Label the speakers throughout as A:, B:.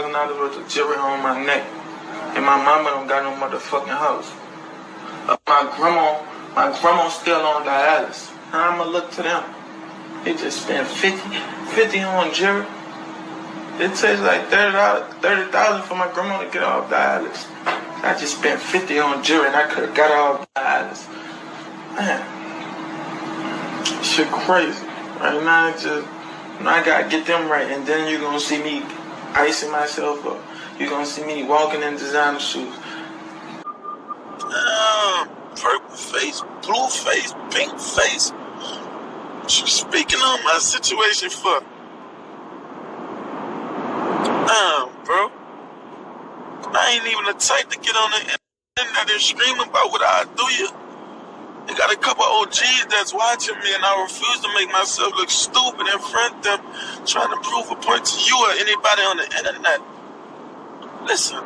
A: $30,000 worth of jewelry on my neck. And my mama don't got no motherfucking house. My grandma still on dialysis. How I'ma look to them? They just spent 50 on jewelry. It takes like $30,000 for my grandma to get off dialysis. I just spent 50 on jewelry and I could have got her off dialysis. Man, shit crazy. Right now, I gotta get them right, and then you're gonna see me icing myself up. You're gonna see me walking in designer shoes. Purple face, blue face, pink face. What you speaking on my situation for? Bro. I ain't even the type to get on the internet and scream about what I do you. You got a couple OGs that's watching me, and I refuse to make myself look stupid in front of them, trying to prove a point to you or anybody on the internet. Listen,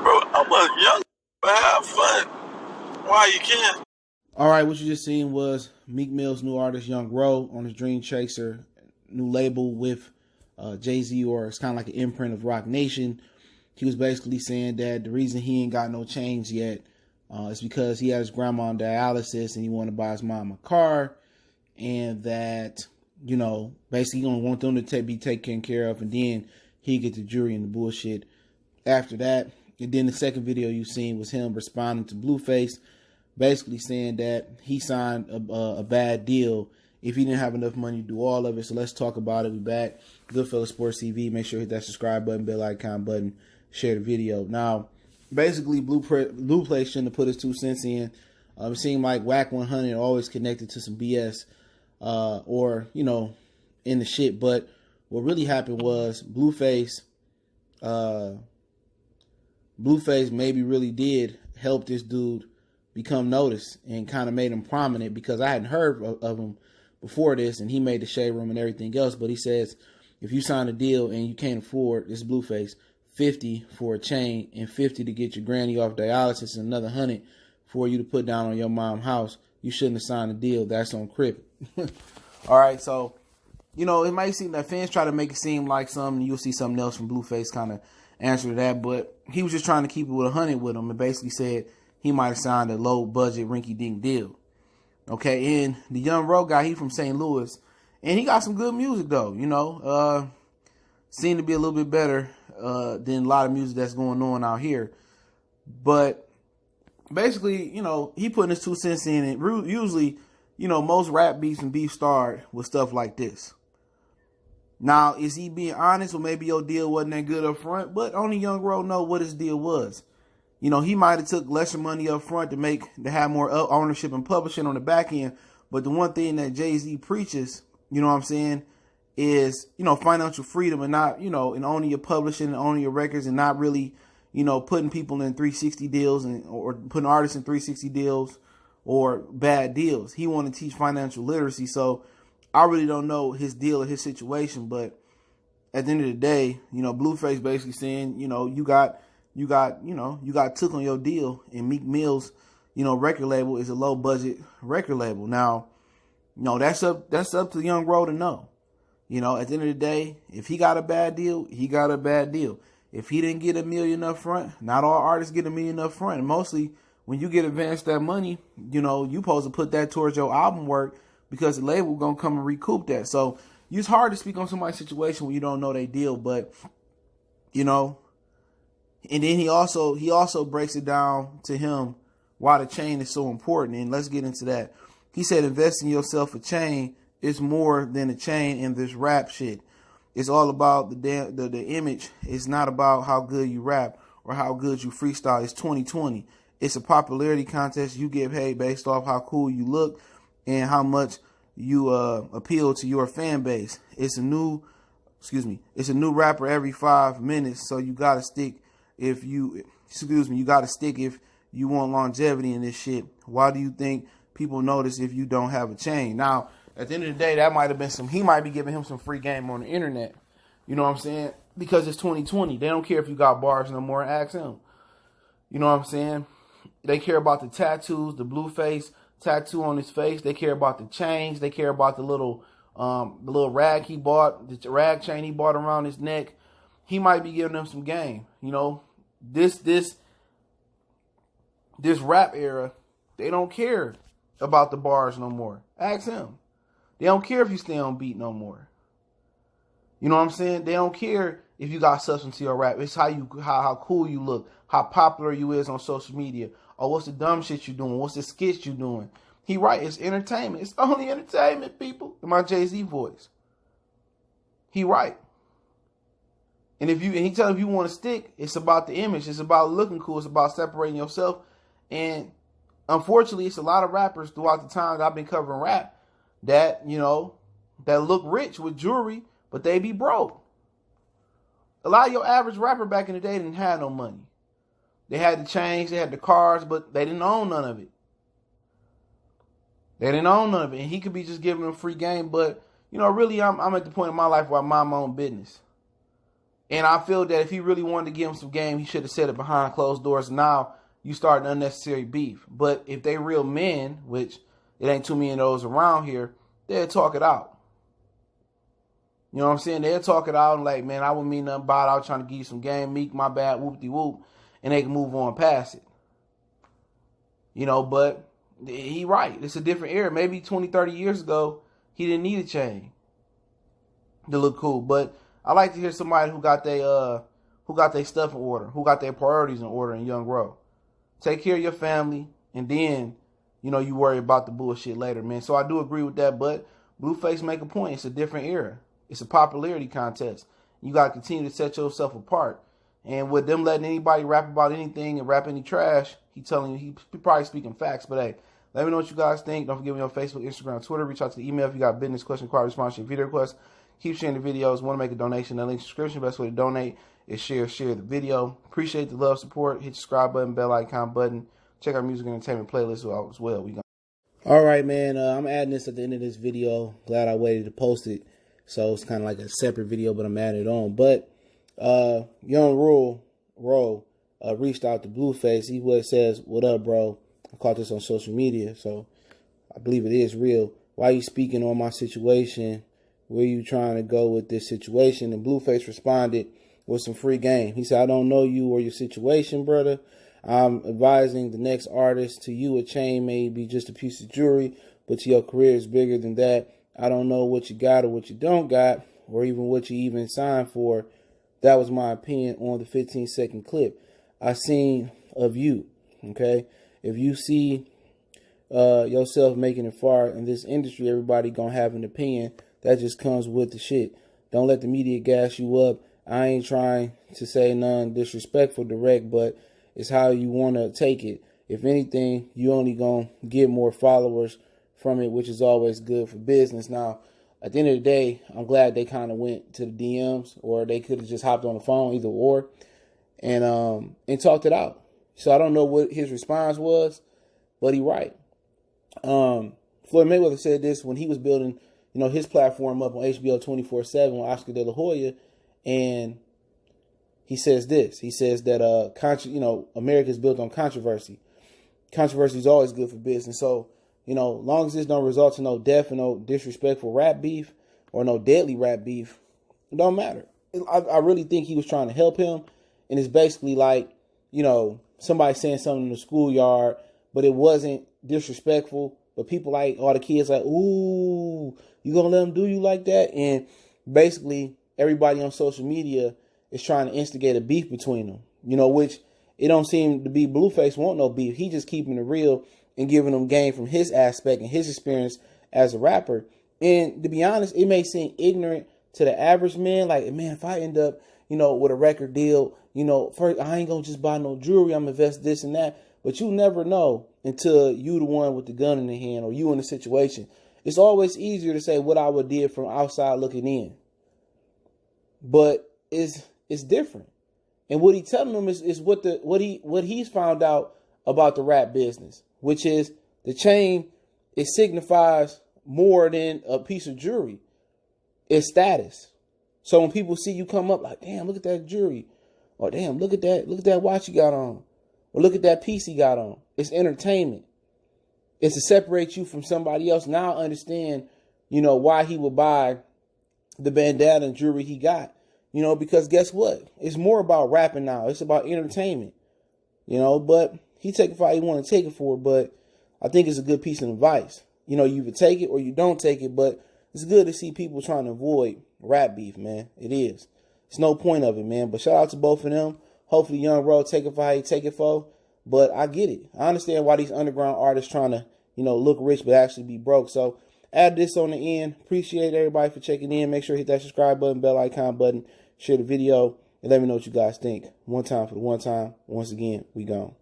A: bro, I'm a young, but have fun while you can.
B: All right, what you just seen was Meek Mill's new artist, Young Ro, on his Dream Chaser new label with Jay-Z, or it's kind of like an imprint of Rock Nation. He was basically saying that the reason he ain't got no change yet is because he had his grandma on dialysis and he wanted to buy his mom a car, and that, you know, basically he don't want them to be taken care of, and then he get the jury and the bullshit after that. And then the second video you seen was him responding to Blueface, basically saying that he signed a bad deal if he didn't have enough money to do all of it. So let's talk about it. We back. Goodfellas Sports TV. Make sure you hit that subscribe button, bell icon button, share the video. Now, basically, Blueface shouldn't have put his 2 cents in. It seemed like Whack 100 always connected to some BS or, you know, in the shit. But what really happened was Blueface maybe really did help this dude become noticed and kind of made him prominent, because I hadn't heard of him before this, and he made the Shade Room and everything else. But he says, if you sign a deal and you can't afford, this Blueface, 50 for a chain and 50 to get your granny off dialysis and another 100 for you to put down on your mom's house, you shouldn't have signed a deal. That's on Crip. All right, so, you know, it might seem that fans try to make it seem like something, you'll see something else from Blueface kind of answer to that, but he was just trying to keep it with 100 with him, and basically said he might have signed a low budget rinky-dink deal. Okay, and the Young Ro guy, he from St. Louis, and he got some good music though, you know, seemed to be a little bit better than a lot of music that's going on out here. But basically, you know, he putting his 2 cents in, and usually, you know, most rap beefs and beef start with stuff like this. Now, is he being honest, or maybe your deal wasn't that good up front? But only Young Ro know what his deal was. You know, he might have took lesser money up front to have more ownership and publishing on the back end. But the one thing that Jay-Z preaches, you know what I'm saying, is, you know, financial freedom, and not, you know, and owning your publishing and owning your records, and not really, you know, putting people in 360 deals or putting artists in 360 deals or bad deals. He want to teach financial literacy. So I really don't know his deal or his situation, but at the end of the day, you know, Blueface basically saying, you know, you got took on your deal, and Meek Mill's, you know, record label is a low budget record label. Now, you know, that's up to Young Ro to know. You know, at the end of the day, if he got a bad deal, he got a bad deal. If he didn't get $1 million up front, not all artists get $1 million up front. And mostly when you get advanced that money, you know, you supposed to put that towards your album work, because the label gonna come and recoup that. So it's hard to speak on somebody's situation when you don't know their deal, but, you know. And then he also breaks it down to him why the chain is so important. And let's get into that. He said, invest in yourself a chain. It's more than a chain in this rap shit. It's all about the image. It's not about how good you rap or how good you freestyle. It's 2020. It's a popularity contest. You get paid based off how cool you look and how much you appeal to your fan base. It's a new rapper every 5 minutes. So you gotta stick if you want longevity in this shit. Why do you think people notice if you don't have a chain? Now, at the end of the day, that might have been he might be giving him some free game on the internet. You know what I'm saying? Because it's 2020. They don't care if you got bars no more. Ask him. You know what I'm saying? They care about the tattoos, the Blueface tattoo on his face. They care about the chains. They care about the little rag he bought, the rag chain he bought around his neck. he might be giving them some game. You know, this rap era, they don't care about the bars no more. Ask him. They don't care if you stay on beat no more. You know what I'm saying? They don't care if you got substance to your rap. It's how cool you look, how popular you is on social media. Or what's the dumb shit you doing? What's the skits you doing? He right, it's entertainment. It's only entertainment, people. In my Jay-Z voice. He right. And he tell him if you want to stick, it's about the image. It's about looking cool. It's about separating yourself. And unfortunately, it's a lot of rappers throughout the time that I've been covering rap that, you know, that look rich with jewelry, but they be broke. A lot of your average rapper back in the day didn't have no money. They had the chains, they had the cars, but they didn't own none of it. They didn't own none of it. And he could be just giving them free game, but, you know, really, I'm at the point in my life where I mind my own business. And I feel that if he really wanted to give him some game, he should have said it behind closed doors. Now you start an unnecessary beef. But if they real men, which it ain't too many of those around here, they'll talk it out. You know what I'm saying? They'll talk it out and like, man, I wouldn't mean nothing about it. I was trying to give you some game. Meek, my bad, whoop-de-whoop. And they can move on past it. You know, but he right. It's a different era. Maybe 20, 30 years ago, he didn't need a chain to look cool. But I like to hear somebody who got their stuff in order, who got their priorities in order in Young Ro. Take care of your family, and then, you know, you worry about the bullshit later, man. So I do agree with that, but Blueface make a point. It's a different era. It's a popularity contest. You got to continue to set yourself apart. And with them letting anybody rap about anything and rap any trash, he probably speaking facts. But hey, let me know what you guys think. Don't forget me on Facebook, Instagram, Twitter. Reach out to the email if you got business, question, inquiry, response, your video requests. Keep sharing the videos. Want to make a donation? That link description. Best way to donate is share the video. Appreciate the love, support. Hit the subscribe button, bell icon button. Check our music and entertainment playlist out as well. All right, man. I'm adding this at the end of this video. Glad I waited to post it. So it's kind of like a separate video, but I'm adding it on. But Young Ro reached out to Blueface. He says, "What up, bro? I caught this on social media, so I believe it is real. Why you speaking on my situation? Where you trying to go with this situation?" And Blueface responded with some free game. He said, "I don't know you or your situation, brother. I'm advising the next artist. To you, a chain may be just a piece of jewelry, but to your career is bigger than that. I don't know what you got or what you don't got, or even what you even signed for. That was my opinion on the 15-second clip I seen of you." Okay, if you see yourself making it far in this industry, everybody gonna have an opinion. That just comes with the shit. Don't let the media gas you up. I ain't trying to say none disrespectful direct, but it's how you want to take it. If anything, you only gonna get more followers from it, which is always good for business. Now, at the end of the day, I'm glad they kind of went to the DMs, or they could have just hopped on the phone, either or, and talked it out. So I don't know what his response was, but he right. Floyd Mayweather said this when he was building, you know, his platform up on HBO 24/7 with Oscar De La Hoya, and he says this. He says that America is built on controversy. Controversy is always good for business. So, you know, long as this don't result in no death and no disrespectful rap beef or no deadly rap beef, it don't matter. I really think he was trying to help him, and it's basically like, you know, somebody saying something in the schoolyard, but it wasn't disrespectful. But people like, all the kids like, ooh, you gonna let them do you like that? And basically everybody on social media is trying to instigate a beef between them, you know, which it don't seem to be. Blueface want no beef. He just keeping it real and giving them game from his aspect and his experience as a rapper. And to be honest, it may seem ignorant to the average man. Like, man, if I end up, you know, with a record deal, you know, first, I ain't gonna just buy no jewelry. I'm invest this and that. But you never know until you the one with the gun in the hand, or you in the situation. It's always easier to say what I would did from outside looking in. But it's different. And what he telling them is what he's found out about the rap business, which is the chain, it signifies more than a piece of jewelry. It's status. So when people see you come up like, damn, look at that jewelry, or damn, look at that watch you got on, or look at that piece he got on. It's entertainment. It's to separate you from somebody else. Now I understand, you know, why he would buy the bandana and jewelry he got. You know, because guess what? It's more about rapping now. It's about entertainment. You know, but he take it for how he want to take it for, but I think it's a good piece of advice. You know, you either take it or you don't take it, but it's good to see people trying to avoid rap beef, man. It is. It's no point of it, man. But shout out to both of them. Hopefully Young Ro take it for how he take it for. But I get it. I understand why these underground artists trying to, you know, look rich but actually be broke. So add this on the end. Appreciate everybody for checking in. Make sure to hit that subscribe button, bell icon button, share the video, and let me know what you guys think. One time for the one time. Once again, we gone.